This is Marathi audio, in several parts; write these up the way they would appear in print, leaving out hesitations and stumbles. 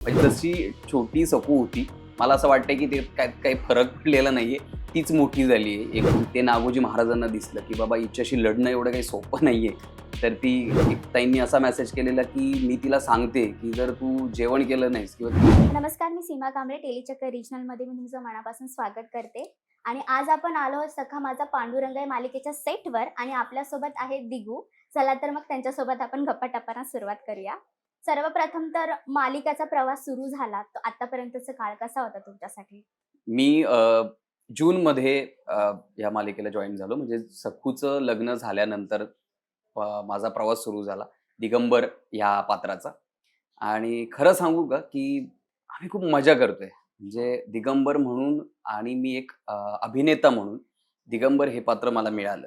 म्हणजे जशी छोटी सकू होती, मला असं वाटतंय की ते काही फरक पडलेला नाहीये. तीच मोठी झाली आहे. एक ते नागोजी महाराजांना दिसलं, की बाबा हिच्याशी लढणं एवढं काही सोपं नाहीये. तर ती एक ताईंनी असा मेसेज केलेला, की मी तिला सांगते, की जर तू जेवण केलं नाहीस किंवा नमस्कार, मी सीमा कांबळे, टेलीचक्कर रिजनलमध्ये मी तुमचं मनापासून स्वागत करते. आणि आज आपण आलो आहोत सखा माझा पांडुरंग या मालिकेच्या सेटवर आणि आपल्यासोबत आहे दिगू. चला तर मग त्यांच्यासोबत आपण गप्पा-टप्पांना सुरुवात करूया. सर्वप्रथम तर मालिकेचा प्रवास सुरू झाला, तर आत्तापर्यंतचा काळ कसा होता तुमच्यासाठी? मी जूनमध्ये या मालिकेला जॉइन झालो. म्हणजे सखूचं लग्न झाल्यानंतर माझा प्रवास सुरू झाला, दिगंबर ह्या पात्राचा. आणि खरं सांगू का, की आम्ही खूप मजा करतोय. म्हणजे दिगंबर म्हणून आणि मी एक अभिनेता म्हणून दिगंबर हे पात्र मला मिळालं.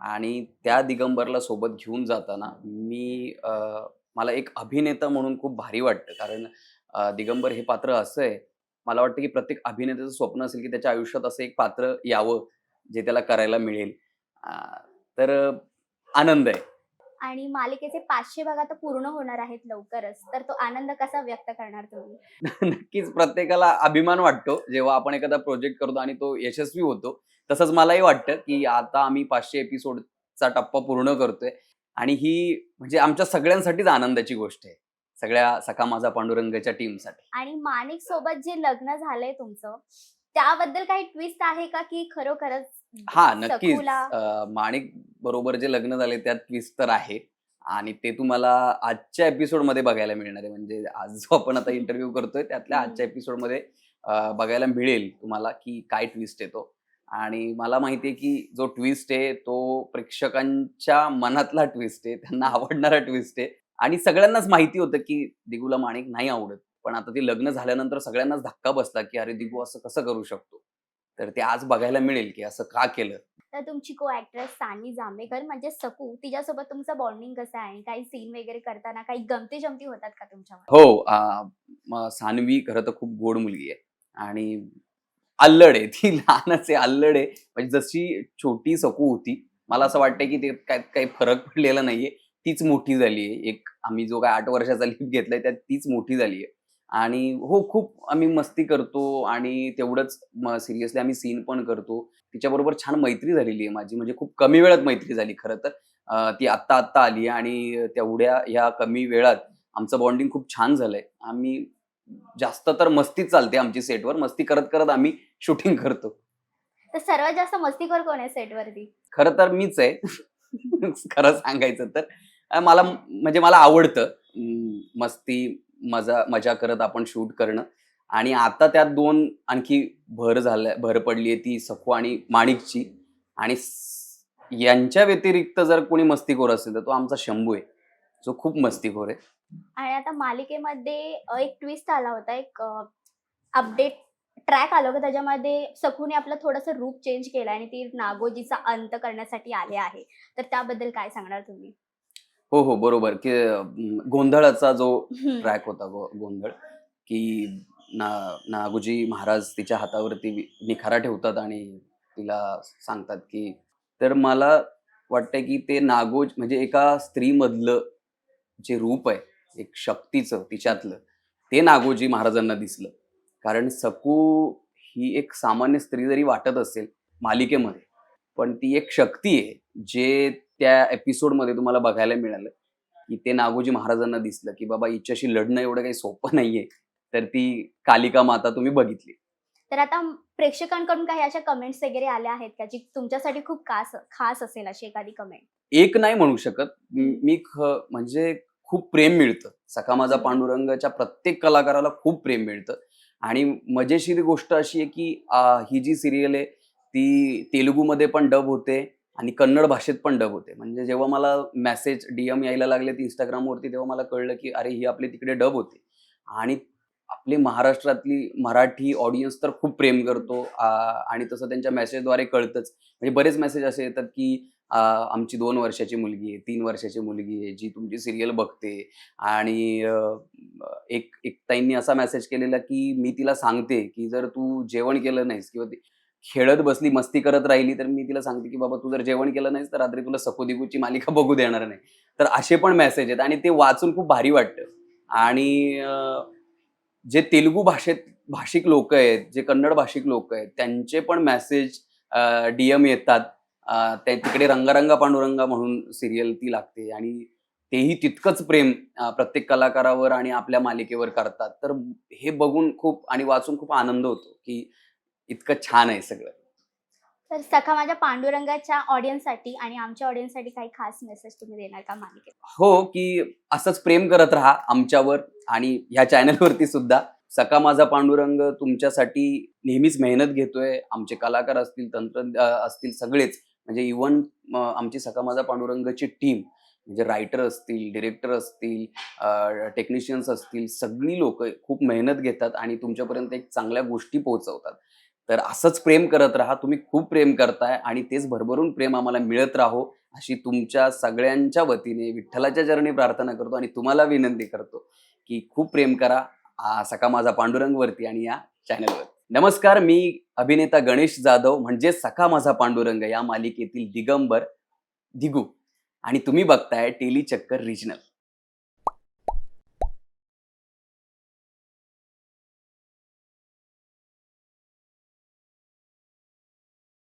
आणि त्या दिगंबरला सोबत घेऊन जाताना मला एक अभिनेता म्हणून खूप भारी वाटतं. कारण दिगंबर हे पात्र असं आहे, मला वाटतं की प्रत्येक अभिनेत्याचं स्वप्न असेल की त्याच्या आयुष्यात असं एक पात्र यावं, जे त्याला करायला मिळेल. अ, तर आनंद आहे. आणि मालिकेचे 500 भाग आता पूर्ण होणार आहेत लवकरच. तर तो आनंद कसा व्यक्त करणार तुम्ही? नक्कीच प्रत्येकाला अभिमान वाटतो, जेव्हा आपण एखादा प्रोजेक्ट करतो आणि तो यशस्वी होतो. तसंच मलाही वाटतं, की आता आम्ही 500 एपिसोडचा टप्पा पूर्ण करतोय आणि ही म्हणजे आमच्या सगळ्यांसाठीच आनंदाची गोष्ट आहे. सगळ्या सखा माझा पांडुरंगच्या टीमसाठी. आणि माणिक सोबत जे लग्न झालंय तुमचं, त्याबद्दल काही ट्विस्ट आहे का, की खरोखरच हां, नक्कीच. सखूला माणिक बरोबर जे लग्न झाले त्यात ट्विस्ट तर आहे आणि ते तुम्हाला आजच्या एपिसोडमध्ये बघायला मिळणार आहे. म्हणजे आज जो आपण आता इंटरव्ह्यू करतोय त्यातल्या हं. आजच्या एपिसोडमध्ये बघायला मिळेल तुम्हाला, की काय ट्विस्ट आहे तो. आणि मला माहिती आहे, की जो ट्विस्ट आहे तो प्रेक्षकांच्या मनातला ट्विस्ट आहे. त्यांना आवडणारा ट्विस्ट आहे आणि सगळ्यांनाच माहिती होतं, की दिगूला माणिक नाही आवडत. पण आता ते लग्न झाल्यानंतर सगळ्यांनाच धक्का बसला, की अरे दिगू असं कसं करू शकतो? तर ते आज बघायला मिळेल, की असं का केलं? तर तुमची को ॲक्ट्रेस सान्वी जांभेकर म्हणजे सकू, तिच्यासोबत तुमचं बॉन्डिंग कसं आहे? काही सीन वगैरे करताना काही गमती-जमती होतात का तुमच्यामध्ये? हो. मग सान्वी खरं तर खूप गोड मुलगी आहे आणि अल्लड आहे. ती लहानच आहे, अल्लड आहे. म्हणजे जशी छोटी सकू होती, मला असं वाटतंय की ते काही फरक पडलेला नाहीये. तीच मोठी झाली आहे. एक आम्ही जो काही 8 वर्षाचा लीप घेतलाय त्यात तीच मोठी झाली आहे. आणि हो, खूप आम्ही मस्ती करतो आणि तेवढंच सिरियसली आम्ही सीन पण करतो. तिच्याबरोबर छान मैत्री झालेली आहे माझी. म्हणजे खूप कमी वेळात मैत्री झाली खरं तर. ती आत्ता आली आणि तेवढ्या ह्या कमी वेळात आमचं बॉन्डिंग खूप छान झालंय. आम्ही जास्त तर मस्तीच चालते आमची सेटवर. मस्ती करत आम्ही शूटिंग करतो. तर सर्वात जास्त मस्तीखोर कोण आहे सेटवरती? खरं तर मीच आहे. खरं सांगायचं तर. म्हणजे मला आवडतं मस्ती, मजा करत आपण शूट करणं आणि आता त्यात 2 आणखी भर पडली आहे ती सखू आणि माणिकची आणि यांच्या व्यतिरिक्त जर कोणी मस्तीखोर असेल तर तो आमचा शंभू आहे, जो खूप मस्तीखोर आहे. आणि आता मालिकेमध्ये एक ट्विस्ट आला होता, एक अपडेट ट्रॅक आलं होतं त्याच्यामध्ये सखूने आपलं थोडंसं रूप चेंज केलं आणि ती नागोजीचा अंत करण्यासाठी आले आहे. तर त्याबद्दल काय सांगणार तुम्ही? हो, हो. बरोबर, की गोंधळाचा जो हं. ट्रॅक होता गोंधळ, की ना नागोजी महाराज तिच्या हातावरती निखारा ठेवतात आणि तिला सांगतात, की तर मला वाटतंय, की ते म्हणजे एका स्त्रीमधलं जे रूप आहे, एक शक्तीचं तिच्यातलं, ते नागोजी महाराजांना दिसलं. कारण सकू ही एक सामान्य स्त्री जरी वाटत असेल मालिकेमध्ये, पण ती एक शक्ती आहे, जे त्या एपिसोडमध्ये तुम्हाला बघायला मिळालं, की ते नागोजी महाराजांना दिसलं, की बाबा हिच्याशी लढणं एवढं काही सोपं नाहीये. तर ती कालिका माता तुम्ही बघितली. तर आता प्रेक्षकांकडून काही अशा कमेंट्स वगैरे आल्या आहेत का, जी तुमच्यासाठी खूप खास असेल अशी एखादी कमेंट? एक नाही म्हणू शकत. हं, मी म्हणजे खूप प्रेम मिळतं. सखा माझा हं. पांडुरंगच्या प्रत्येक कलाकाराला खूप प्रेम मिळतं आणि मजेशीर गोष्ट अशी आहे, की ही जी सीरियल आहे, ती तेलुगूमध्ये पण डब होते आणि कन्नड भाषेत पण डब होते. म्हणजे जेव्हा मला मेसेज, डीएम यायला लागलेत Instagramवरती, तेव्हा मला कळलं, की अरे, ही आपली तिकडे डब होते आणि आपली महाराष्ट्रातली मराठी ऑडियन्स तर खूप प्रेम करतो आणि तसं त्यांच्या मेसेजद्वारे कळतंच. म्हणजे बरेच मेसेज असे येतात, की आमची 2 वर्षाची मुलगी आहे, 3 वर्षाची मुलगी आहे, जी तुमची सीरियल बघते आणि एक एक ताईंनी असा मेसेज केलेला, की मी तिला सांगते, की जर तू जेवण केलं नाहीस किंवा ती खेळत बसली, मस्ती करत राहिली, तर मी तिला सांगते, की "बाबा तू जर जेवण केलं नाहीस, तर रात्री तुला सकू-दिगूची मालिका बघू देणार नाही." तर असे पण मेसेज आहेत आणि ते वाचून खूप भारी वाटतं आणि जे तेलुगू भाषिक लोक आहेत, जे कन्नड भाषिक लोक आहेत, त्यांचे पण मेसेज DM येतात. तिकडे रंगारंगा पांडुरंगा म्हणून सिरियल ती लागते आणि तेही तितकंच प्रेम प्रत्येक कलाकारावर आणि आपल्या मालिकेवर करतात. तर हे बघून खूप आणि वाचून खूप आनंद होतो, की इतकं छान आहे सगळं. तर सखा माझ्या पांडुरंगाच्या ऑडियन्ससाठी आणि आमच्या ऑडियन्ससाठी काही खास मेसेज तुम्ही देणार का मालिकेत? हो, की असंच प्रेम करत राहा आमच्यावर आणि ह्या चॅनलवरती सुद्धा. सखा माझा पांडुरंग तुमच्यासाठी नेहमीच मेहनत घेतोय. आमचे कलाकार असतील, असतील सगळेच म्हणजे इव्हन आमची सखा माझा पांडुरंगची टीम म्हणजे रायटर असतील, डिरेक्टर असतील, टेक्निशियन्स असतील, सगळी लोकं खूप मेहनत घेतात आणि तुमच्यापर्यंत एक चांगल्या गोष्टी पोहोचवतात. तर असंच प्रेम करत राहा. तुम्ही खूप प्रेम करताय आणि तेच भरभरून प्रेम आम्हाला मिळत राहो, अशी तुमच्या सगळ्यांच्या वतीने विठ्ठलाच्या चरणी प्रार्थना करतो आणि तुम्हाला विनंती करतो, की खूप प्रेम करा सखा माझा पांडुरंगवरती आणि या चॅनलवर. नमस्कार, मी अभिनेता गणेश जाधव म्हणजे सखा माझा पांडुरंग या मालिकेतील दिगंबर, दिगू आणि तुम्ही बघताय टेली चक्कर रिजनल.